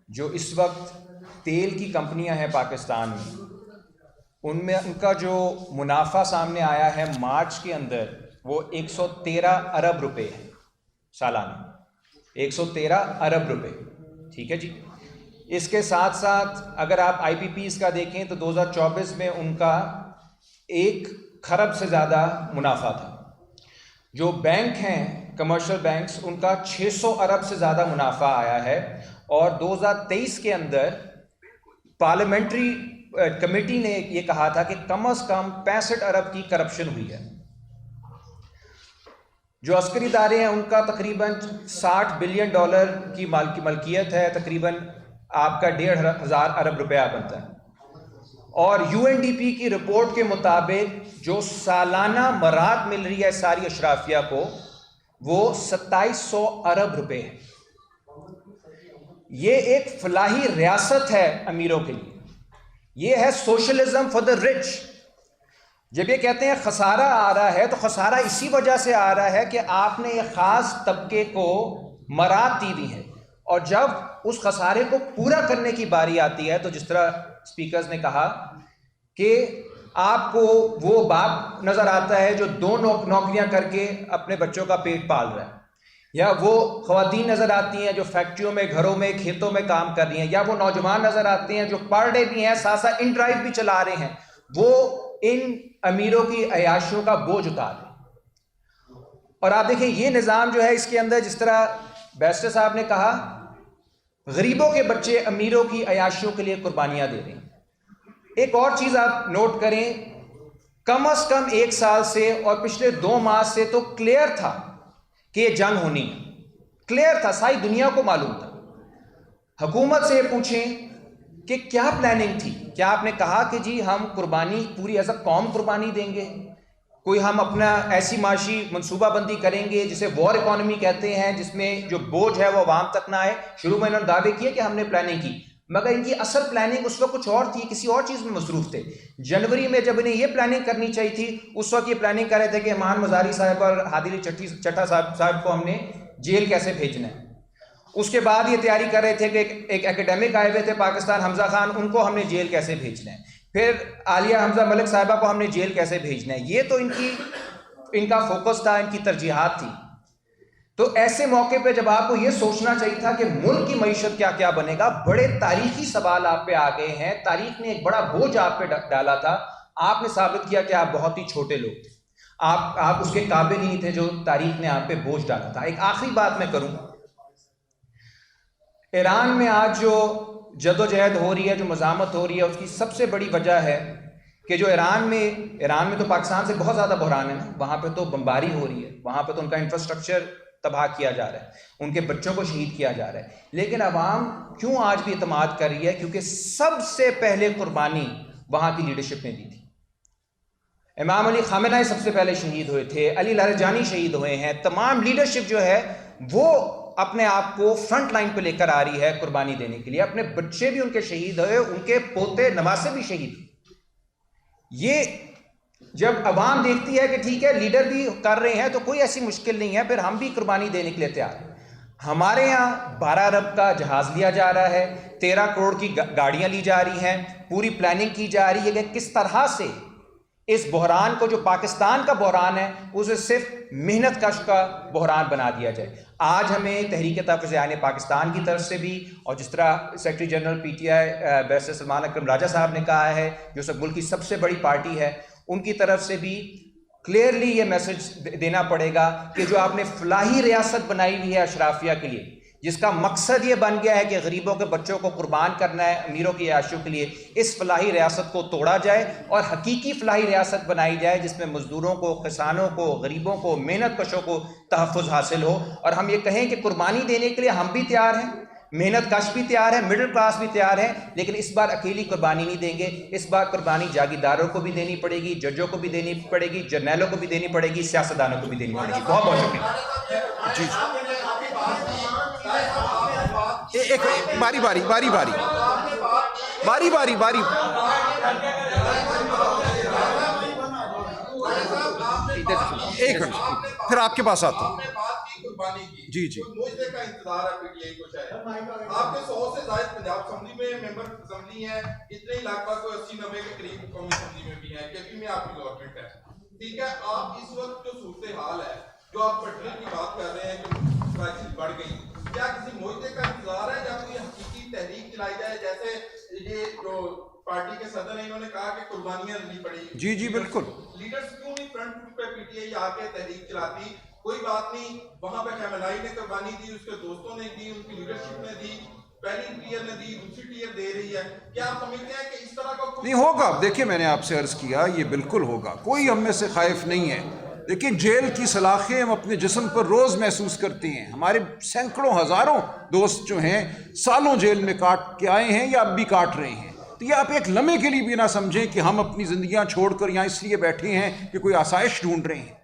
جو اس وقت تیل کی کمپنیاں ہیں پاکستان میں ان کا جو منافع سامنے آیا ہے مارچ کے اندر وہ 113 ارب روپے ہے سالانہ، 113 ارب روپے، ٹھیک ہے جی۔ اس کے ساتھ ساتھ اگر آپ آئی پی پیز کا دیکھیں تو 2024 میں ان کا 1 کھرب سے زیادہ منافع تھا۔ جو بینک ہیں کمرشل بینکس ان کا 600 ارب سے زیادہ منافع آیا ہے، اور 2023 کے اندر پارلیمنٹری کمیٹی نے یہ کہا تھا کہ کم از کم 65 ارب کی کرپشن ہوئی ہے۔ جو عسکری ادارے ہیں ان کا تقریباً $60 بلین کی ملکیت ہے، تقریباً آپ کا 1,500 ارب روپیہ بنتا ہے۔ اور یو این ڈی پی کی رپورٹ کے مطابق جو سالانہ مراعات مل رہی ہے ساری اشرافیہ کو وہ 2700 ارب روپے ہے۔ یہ ایک فلاحی ریاست ہے امیروں کے لیے، یہ ہے سوشلزم فار دا رچ۔ جب یہ کہتے ہیں خسارہ آ رہا ہے تو خسارہ اسی وجہ سے آ رہا ہے کہ آپ نے ایک خاص طبقے کو مراعات دی ہوئی ہے، اور جب اس خسارے کو پورا کرنے کی باری آتی ہے تو جس طرح سپیکرز نے کہا کہ آپ کو وہ باپ نظر آتا ہے جو 2 نوکریاں کر کے اپنے بچوں کا پیٹ پال رہا ہے، یا وہ خواتین نظر آتی ہیں جو فیکٹریوں میں، گھروں میں، کھیتوں میں کام کر رہی ہیں، یا وہ نوجوان نظر آتے ہیں جو پر ڈے بھی ہیں، ساتھ ساتھ ان ڈرائیو بھی چلا رہے ہیں، وہ ان امیروں کی عیاشیوں کا بوجھ اتار رہے ہیں۔ اور آپ دیکھیں یہ نظام جو ہے اس کے اندر جس طرح بیرسٹر صاحب نے کہا غریبوں کے بچے امیروں کی عیاشیوں کے لیے قربانیاں دے رہے ہیں۔ ایک اور چیز آپ نوٹ کریں، کم از کم 1 سال سے اور پچھلے 2 ماہ سے تو کلیئر تھا کہ یہ جنگ ہونی ہے، کلیئر تھا، ساری دنیا کو معلوم تھا۔ حکومت سے پوچھیں کہ کیا پلاننگ تھی؟ کیا آپ نے کہا کہ جی ہم قربانی پوری ایز اے قوم قربانی دیں گے، کوئی ہم اپنا ایسی معاشی منصوبہ بندی کریں گے جسے وار اکانومی کہتے ہیں، جس میں جو بوجھ ہے وہ عوام تک نہ آئے؟ شروع میں انہوں نے دعوے کیے کہ ہم نے پلاننگ کی، مگر ان کی اصل پلاننگ اس وقت کچھ اور تھی، کسی اور چیز میں مصروف تھے۔ جنوری میں جب انہیں یہ پلاننگ کرنی چاہیے تھی اس وقت یہ پلاننگ کر رہے تھے کہ امان مزاری صاحب اور ہادی علی چٹھا صاحب کو ہم نے جیل کیسے بھیجنا ہے۔ اس کے بعد یہ تیاری کر رہے تھے کہ ایک ایکیڈیمک آئے ہوئے تھے پاکستان، حمزہ خان، ان کو ہم نے جیل کیسے بھیجنا ہے، پھر عالیہ حمزہ ملک صاحبہ کو ہم نے جیل کیسے بھیجنا ہے۔ یہ تو ان کا فوکس تھا، ان کی ترجیحات تھی۔ تو ایسے موقع پہ جب آپ کو یہ سوچنا چاہیے تھا کہ ملک کی معیشت کیا کیا بنے گا، بڑے تاریخی سوال آپ پہ آ گئے ہیں، تاریخ نے ایک بڑا بوجھ آپ پہ ڈالا تھا، آپ نے ثابت کیا کہ آپ بہت ہی چھوٹے لوگ تھے، آپ اس کے قابل ہی نہیں تھے جو تاریخ نے آپ پہ بوجھ ڈالا تھا۔ ایک آخری بات میں کروں، ایران میں آج جو جدوجہد ہو رہی ہے، جو مزاحمت ہو رہی ہے، اس کی سب سے بڑی وجہ ہے کہ جو ایران میں تو پاکستان سے بہت زیادہ بحران ہے نا، وہاں پہ تو بمباری ہو رہی ہے، وہاں پہ تو ان کا انفراسٹرکچر تباہ کیا جا رہا ہے، ان کے بچوں کو شہید کیا جا رہا ہے، لیکن عوام کیوں آج بھی اعتماد کر رہی ہے؟ کیونکہ سب سے پہلے قربانی وہاں کی لیڈرشپ نے دی تھی۔ امام علی خامنہ سب سے پہلے شہید ہوئے تھے، علی لاریجانی شہید ہوئے ہیں، تمام لیڈرشپ جو ہے وہ اپنے آپ کو فرنٹ لائن پہ لے کر آ رہی ہے قربانی دینے کے لیے، اپنے بچے بھی ان کے شہید ہوئے، ان کے پوتے نواسے بھی شہید ہوئے۔ یہ جب عوام دیکھتی ہے کہ ٹھیک ہے لیڈر بھی کر رہے ہیں تو کوئی ایسی مشکل نہیں ہے، پھر ہم بھی قربانی دینے کے لیے تیار ہیں۔ ہمارے یہاں 12 ارب کا جہاز لیا جا رہا ہے، 13 کروڑ کی گاڑیاں لی جا رہی ہیں، پوری پلاننگ کی جا رہی ہے کہ کس طرح سے اس بحران کو جو پاکستان کا بحران ہے اسے صرف محنت کش کا بحران بنا دیا جائے۔ آج ہمیں تحریک تحفظ عیان پاکستان کی طرف سے بھی، اور جس طرح secretary general P T I barrister Salman Akram Raja صاحب نے کہا ہے جو سب ملک کی سب سے بڑی پارٹی ہے، ان کی طرف سے بھی کلیئرلی یہ میسج دینا پڑے گا کہ جو آپ نے فلاحی ریاست بنائی ہوئی ہے اشرافیہ کے لیے، جس کا مقصد یہ بن گیا ہے کہ غریبوں کے بچوں کو قربان کرنا ہے امیروں کی عیاشیوں کے لیے، اس فلاحی ریاست کو توڑا جائے اور حقیقی فلاحی ریاست بنائی جائے جس میں مزدوروں کو، کسانوں کو، غریبوں کو، محنت کشوں کو تحفظ حاصل ہو، اور ہم یہ کہیں کہ قربانی دینے کے لیے ہم بھی تیار ہیں، محنت کش بھی تیار ہے، مڈل کلاس بھی تیار ہے، لیکن اس بار اکیلی قربانی نہیں دیں گے، اس بار قربانی جاگیرداروں کو بھی دینی پڑے گی، ججوں کو بھی دینی پڑے گی، جرنیلوں کو بھی دینی پڑے گی، سیاستدانوں کو بھی دینی پڑے گی۔ بہت بہت شکریہ۔ جی ایک باری باری باری باری باری باری باری ایک منٹ پھر آپ کے پاس آتا ہوں۔ جی جی آپ کے 100 سے زائد आप असम्बली में मेंबर असम्बली हैं, इतने ही लगभग 80-90 के करीब कौमी असम्बली में भी हैं, केपी में आपकी गवर्नमेंट है, ठीक है। आप इस वक्त जो सूरत हाल है, जो आप बढ़ने की बात कर रहे हैं कि क्राइसिस बढ़ गई, क्या किसी मोइते का इंतजार है या कोई हकीकी तहरीक चलाई जाए, जैसे ये जो पार्टी के सदर हैं इन्होंने कहा कि कुर्बानियां देनी पड़ी। जी जी बिल्कुल। लीडर्स क्यों नहीं फ्रंट फुट पे पीटीआई आके तहरीक चलाती? कोई बात नहीं, वहां पे खैमलाई ने कुर्बानी दी, उसके दोस्तों ने दी, उनकी लीडरशिप ने दी, पहली टीयर ने दी, दूसरी टीयर दे रही है। क्या आप समझते हैं कि इस तरह का नहीं होगा? देखिए मैंने आपसे अर्ज किया ये बिल्कुल होगा, कोई हम में से खाइफ नहीं है, लेकिन जेल की सलाखें हम अपने जिस्म पर रोज महसूस करते हैं। हमारे सैकड़ों हजारों दोस्त जो हैं सालों जेल में काट के आए हैं या अब भी काट रहे हैं। तो ये आप एक लम्हे के लिए भी ना समझें कि हम अपनी जिंदगियां छोड़कर यहाँ इसलिए बैठे हैं कि कोई आसाइश ढूंढ रहे हैं,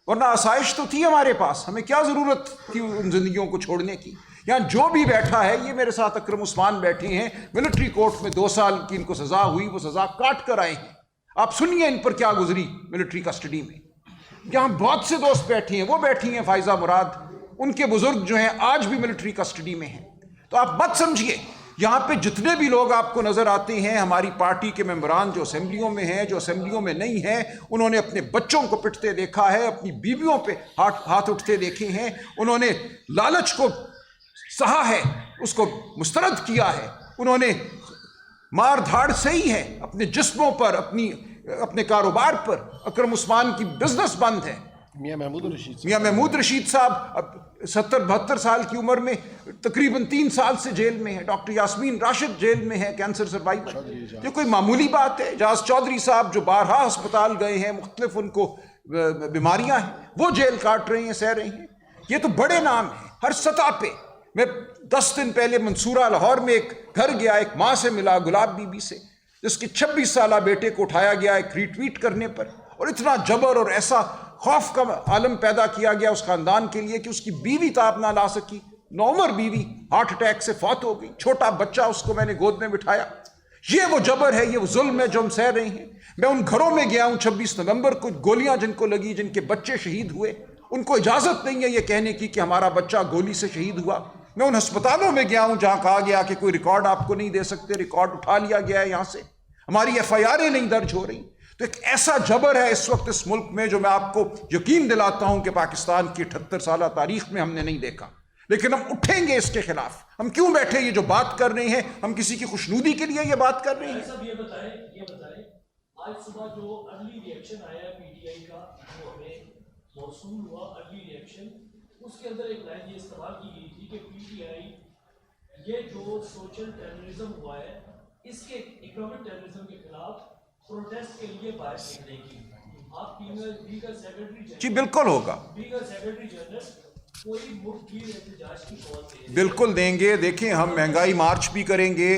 वरना आसाइश तो थी हमारे पास, हमें क्या जरूरत थी उन जिंदगियों को छोड़ने की। यहाँ जो भी बैठा है, ये मेरे साथ अकरम उस्मान बैठे हैं, मिलिट्री कोर्ट में 2 साल की इनको सजा हुई, वो सजा काट कर आए हैं। आप सुनिए इन पर क्या गुजरी मिलिट्री कस्टडी में। यहाँ बहुत से दोस्त बैठे हैं, वो बैठी हैं फायजा मुराद, उनके बुजुर्ग जो हैं आज भी मिलिट्री कस्टडी में हैं। तो आप मत समझिए, यहाँ पे जितने भी लोग आपको नजर आते हैं हमारी पार्टी के मेंबरान जो असेंबलियों में हैं, जो असेंबलियों में नहीं हैं, उन्होंने अपने बच्चों को पिटते देखा है, अपनी बीवियों पे हाथ उठते देखे हैं, उन्होंने लालच को सहा है, उसको मुस्तरद किया है, उन्होंने मार धाड़ सही है अपने जिस्मों पर, अपने कारोबार पर। अकरम उस्मान की बिजनेस बंद है। मियां महमूद रशीद साहब अब 70-72 साल की उम्र में तकरीबन 3 साल से जेल में है। डॉक्टर यास्मीन राशिद जेल में है, कैंसर सर्वाइवर। ये कोई मामूली बात है? जहाज चौधरी साहब जो बारहा अस्पताल गए हैं, मुख्तलिफ उनको बीमारियां हैं, वो जेल काट रहे हैं, सह रहे हैं। ये तो बड़े नाम हैं हर सतह पे। मैं 10 दिन पहले मंसूरा लाहौर में एक घर गया, एक माँ से मिला, गुलाब बीबी से, जिसके 26 साल बेटे को उठाया गया एक रीट्वीट करने पर, और इतना जबर और ऐसा खौफ का आलम पैदा किया गया उस खानदान के लिए कि उसकी बीवी ताब ना ला सकी, नौमर बीवी हार्ट अटैक से फौत हो गई, छोटा बच्चा उसको मैंने गोद में बिठाया। ये वो जबर है, ये वो जुल्म है जो हम सह रहे हैं। मैं उन घरों में गया हूं 26 नवंबर को, गोलियां जिनको लगी, जिनके बच्चे शहीद हुए, उनको इजाजत नहीं है ये कहने की कि हमारा बच्चा गोली से शहीद हुआ। मैं उन अस्पतालों में गया हूं जहां कहा गया कि कोई रिकॉर्ड आपको नहीं दे सकते, रिकॉर्ड उठा लिया गया है यहां से, हमारी FIR नहीं दर्ज हो रही। तो एक ऐसा जबर है इस वक्त इस मुल्क में जो मैं आपको यकीन दिलाता हूं कि पाकिस्तान की 78 साल तारीख में हमने नहीं देखा। लेकिन हम उठेंगे इसके खिलाफ। हम क्यों बैठे ये जो बात कर रहे हैं, हम किसी की खुशनुदी के लिए ये बात कर रहे हैं? ये बताएं आज सुबह जो अर्ली रिएक्शन आया PTI का, जो हमें मौसूल हुआ अर्ली रिएक्शन, उसके अंदर एक लाइन ये इस्तेमाल की गई थी कि PTI ये जो सोशल टेररिज्म हुआ है, इसके इकोनॉमिक टेररिज्म के खिलाफ प्रोटेस्ट के लिए बाहर निकलेगी। आप लीगल सेक्रेटरी जी बिल्कुल होगा, लीगल सेक्रेटरी जनरल कोई मुफ्त एहतजाज की कॉल दे, बिल्कुल देंगे। देखें हम महंगाई मार्च भी करेंगे,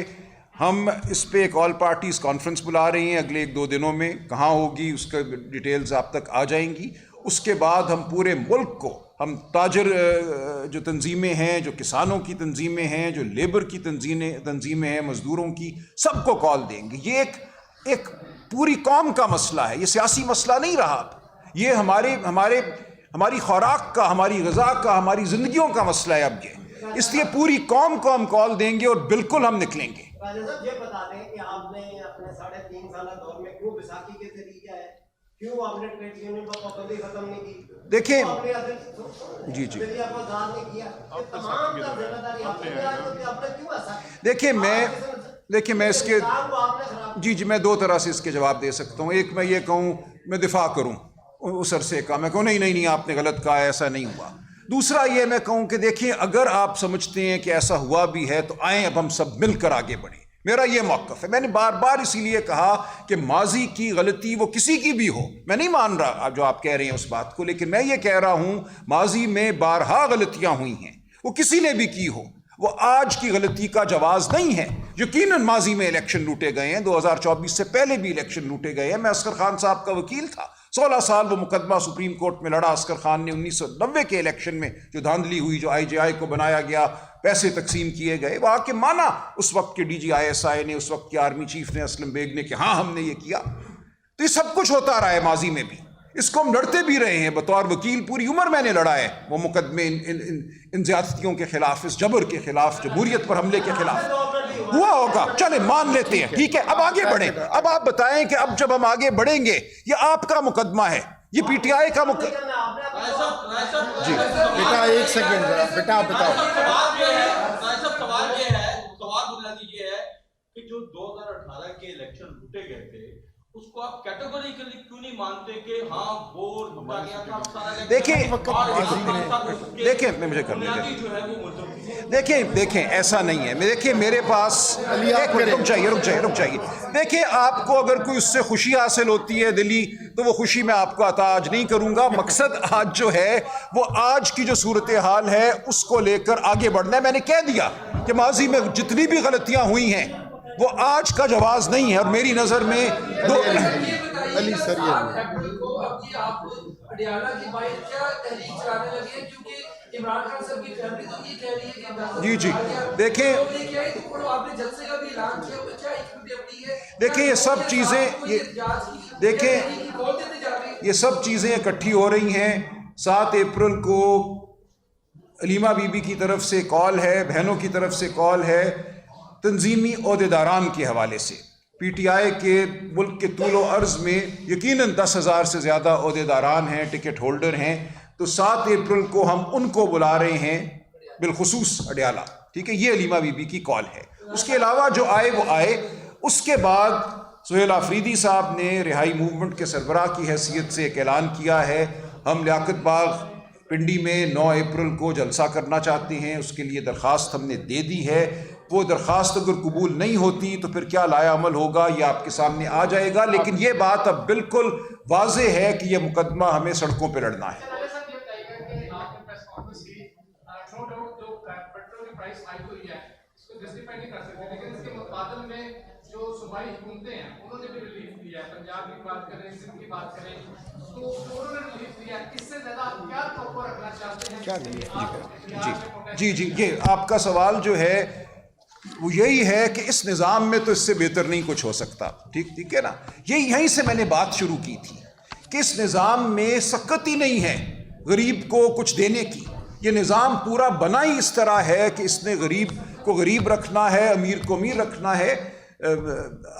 हम इस पे एक ऑल पार्टीज कॉन्फ्रेंस बुला रहे हैं अगले 1-2 दिनों में। कहाँ होगी उसका डिटेल्स आप तक आ जाएंगी। उसके बाद हम पूरे मुल्क को, हम ताजर जो तंजीमें हैं, जो किसानों की तंजीमें हैं, जो लेबर की तंजीमें हैं, मजदूरों की, सबको कॉल देंगे। ये एक पूरी कौम का मसला है, ये सियासी मसला नहीं रहा। ये हमारी खुराक का, हमारी ग़िज़ा का, हमारी ज़िंदगियों का मसला है अब ये। इसलिए पूरी कौम को हम कॉल देंगे और बिल्कुल हम निकलेंगे। राजा साहब ये बता दें कि आपने अपने 3.5 साल दौर में क्यों बैसाखी के जरिए आए, क्यों आपने ट्रेड यूनियन पर पाबंदी खत्म नहीं की? देखिए जी देखिए मैं इसके जी मैं 2 तरह से इसके जवाब दे सकता हूँ। एक मैं ये कहूँ, मैं दिफा करूँ उस अरसे का, मैं कहूँ नहीं आपने गलत कहा, ऐसा नहीं हुआ। दूसरा ये मैं कहूँ कि देखिए अगर आप समझते हैं कि ऐसा हुआ भी है तो आएँ अब हम सब मिलकर आगे बढ़ें। मेरा ये मौक़िफ़ है। मैंने बार बार इसीलिए कहा कि माजी की गलती वो किसी की भी हो, मैं नहीं मान रहा जो आप कह रहे हैं उस बात को, लेकिन मैं ये कह रहा हूँ माजी में बारहा गलतियाँ हुई हैं, वो किसी ने भी की हो, वो आज की गलती का जवाज़ नहीं है। यकीनन माजी में इलेक्शन लूटे गए हैं, 2024 से पहले भी इलेक्शन लूटे गए हैं। मैं असगर खान साहब का वकील था, 16 साल वो मुकदमा सुप्रीम कोर्ट में लड़ा। असगर खान ने 1990 के इलेक्शन में जो धांधली हुई, जो IJI को बनाया गया, पैसे तकसीम किए गए, वो आके माना उस वक्त के DG ISI ने, उस वक्त के आर्मी चीफ ने, असलम बेग ने, कि हाँ हमने ये किया। तो ये सब कुछ होता रहा है माजी में भी, इसको हम लड़ते भी रहे हैं। बतौर वकील पूरी उम्र मैंने लड़ा है वो मुकदमे इन ज्यादतियों के खिलाफ, इस जबर के खिलाफ, जमहूरियत पर हमले के खिलाफ। हुआ होगा, चले मान लेते हैं, ठीक है, अब आगे बढ़ें। अब आप बताएं कि अब जब हम आगे बढ़ेंगे, ये आपका मुकदमा है, ये पीटीआई का जी बेटा एक सेकंड, बेटा आप बताओ। सवाल बुनियादी ये है कि जो 2018 के इलेक्शन लूटे गए थे उसको आप कैटेगोरिकली क्यों नहीं मानते कि हाँ वो लूटा गया था सारा? देखिए मैं मुझे करने देखें ऐसा नहीं है। देखिए मेरे पास रुक जाइए। देखिए आपको अगर कोई उससे खुशी हासिल होती है दिली, तो वो खुशी मैं आपको अता आज नहीं करूंगा। मकसद आज जो है वो आज की जो सूरत हाल है उसको लेकर आगे बढ़ना है। मैंने कह दिया कि माजी में जितनी भी गलतियां हुई हैं वो आज का जवाब नहीं है, और मेरी नजर में दो अली सर आप पटियाला की बाइक क्या तहरीक चलाने लगे हैं, क्योंकि इमरान खान साहब की फैमिली तो ये कह रही है कि जी देखें, आपने जलसे का भी ऐलान किया, तो क्या इक्विटी है? देखिए ये सब चीजें देखें, ये सब चीजें इकट्ठी हो रही हैं। 7 अप्रैल को अलीमा बीबी की तरफ से कॉल है, बहनों की तरफ से कॉल है, तंजीमी ओहदेदारान के हवाले से। पीटीआई के मुल्क के तूलो अर्ज में यकीनन 10,000 से ज़्यादा ओहदेदारान हैं, टिकट होल्डर हैं। तो 7 अप्रैल को हम उनको बुला रहे हैं, बिलखुसूस अडियाला, ठीक है, ये अलीमा बीबी की कॉल है। उसके अलावा जो आए वो आए। उसके बाद सुहेल आफरीदी साहब ने रिहाई मूवमेंट के सरबराह की हैसियत से एक ऐलान किया है, हम लियाकत बाग पिंडी में 9 अप्रैल को जलसा करना चाहते हैं, उसके लिए दरख्वास्त हमने दे दी है। वो दरख्वास्त अगर कबूल नहीं होती तो फिर क्या लाया अमल होगा ये आपके सामने आ जाएगा। लेकिन ये बात अब बिल्कुल वाज़े है कि ये मुकदमा हमें सड़कों पर लड़ना है। जी ये आपका सवाल जो है वो यही है कि इस निज़ाम में तो इससे बेहतर नहीं कुछ हो सकता, ठीक है ना। यहीं से मैंने बात शुरू की थी कि इस निज़ाम में सख्त ही नहीं है गरीब को कुछ देने की। ये निज़ाम पूरा बना ही इस तरह है कि इसने गरीब को गरीब रखना है, अमीर को अमीर रखना है।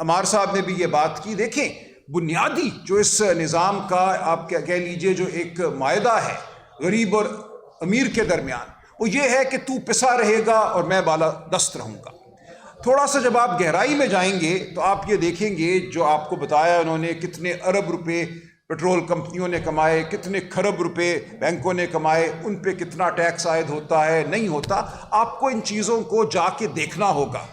अमार साहब ने भी ये बात की। देखें बुनियादी जो इस निज़ाम का आप क्या कह लीजिए जो एक मायदा है गरीब और अमीर के दरमियान, वो ये है कि तू पिसा रहेगा और मैं बाला दस्त रहूँगा। थोड़ा सा जब आप गहराई में जाएंगे तो आप ये देखेंगे जो आपको बताया उन्होंने, कितने अरब रुपए पेट्रोल कंपनियों ने कमाए, कितने खरब रुपए बैंकों ने कमाए, उन पे कितना टैक्स आयद होता है, नहीं होता। आपको इन चीज़ों को जाके देखना होगा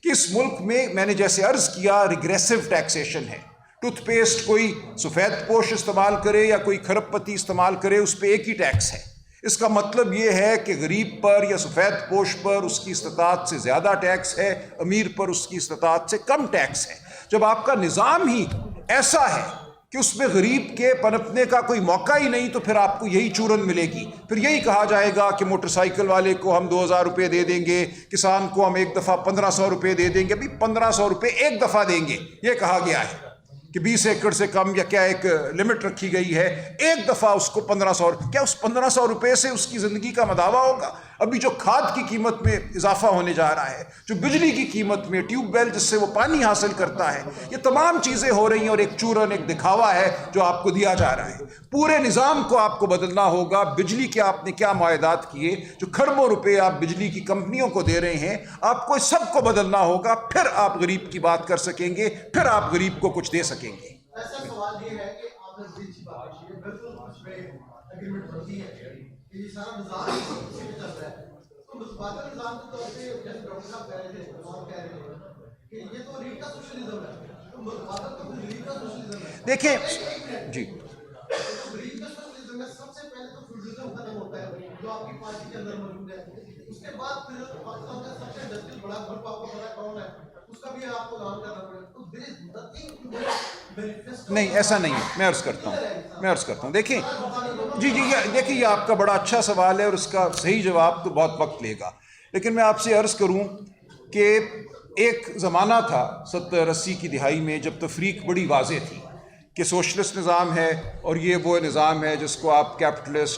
कि इस मुल्क में मैंने जैसे अर्ज़ किया रिग्रेसिव टैक्सेशन है। टूथपेस्ट कोई सफ़ेद पोश इस्तेमाल करे या कोई खरबपति इस्तेमाल करे, उस पर एक ही टैक्स है। इसका मतलब ये है कि गरीब पर या सफ़ेद पोश पर उसकी इस्तात से ज़्यादा टैक्स है, अमीर पर उसकी इस्तात से कम टैक्स है। जब आपका निज़ाम ही ऐसा है कि उसमें गरीब के पनपने का कोई मौका ही नहीं, तो फिर आपको यही चूरन मिलेगी। फिर यही कहा जाएगा कि मोटरसाइकिल वाले को हम 2,000 रुपये दे देंगे, किसान को हम एक दफ़ा 1,500 रुपये दे देंगे। अभी 1,500 रुपये एक दफ़ा देंगे ये कहा गया है कि 20 एकड़ से कम या क्या एक लिमिट रखी गई है, एक दफ़ा उसको 1,500। क्या उस 1,500 रुपये से उसकी ज़िंदगी का मदावा होगा? अभी जो खाद की कीमत में इजाफा होने जा रहा है, जो बिजली की कीमत में, ट्यूबवेल जिससे वो पानी हासिल करता है, ये तमाम चीज़ें हो रही हैं और एक चूरन, एक दिखावा है जो आपको दिया जा रहा है। पूरे निज़ाम को आपको बदलना होगा। बिजली के आपने क्या मुआहदात किए, जो खरबों रुपए आप बिजली की कंपनियों को दे रहे हैं, आपको सबको बदलना होगा। फिर आप गरीब की बात कर सकेंगे, फिर आप गरीब को कुछ दे सकेंगे। ऐसा सवाल ये है कि आपने बड़ी अच्छी बात की है, बिल्कुल उस पे एग्रीमेंट होती है कि ये सारा निज़ाम इसी पे चल रहा है। तो मुतबादल निज़ाम के तौर पे जैसे डॉक्टर साहब कह रहे थे, कह रहे थे कि ये तो रीट का सोशलिज्म है, तो मुतबादल तो गरीब का सोशलिज्म है। देखिए जी, गरीब का सोशलिज्म में सबसे पहले तो फ्यूडलिज्म खत्म होता है जो आपकी पार्टी के अंदर मौजूद है। उसके बाद फिर पाकिस्तान का सबसे इंडस्ट्रियल बड़ा ग्रुप आपको पता कौन है, उसका भी आपको ऐलान करना पड़ेगा। तो देयर इज नथिंग नहीं ऐसा नहीं है। मैं अर्ज़ करता हूँ देखिए जी देखिए ये आपका बड़ा अच्छा सवाल है और उसका सही जवाब तो बहुत वक्त लेगा। लेकिन मैं आपसे अर्ज़ करूँ कि एक ज़माना था 70-80 की दिहाई में जब तफरीक बड़ी वाज़ेह थी कि सोशलिस्ट निज़ाम है और ये वो निज़ाम है जिसको आप कैपिटलिस्ट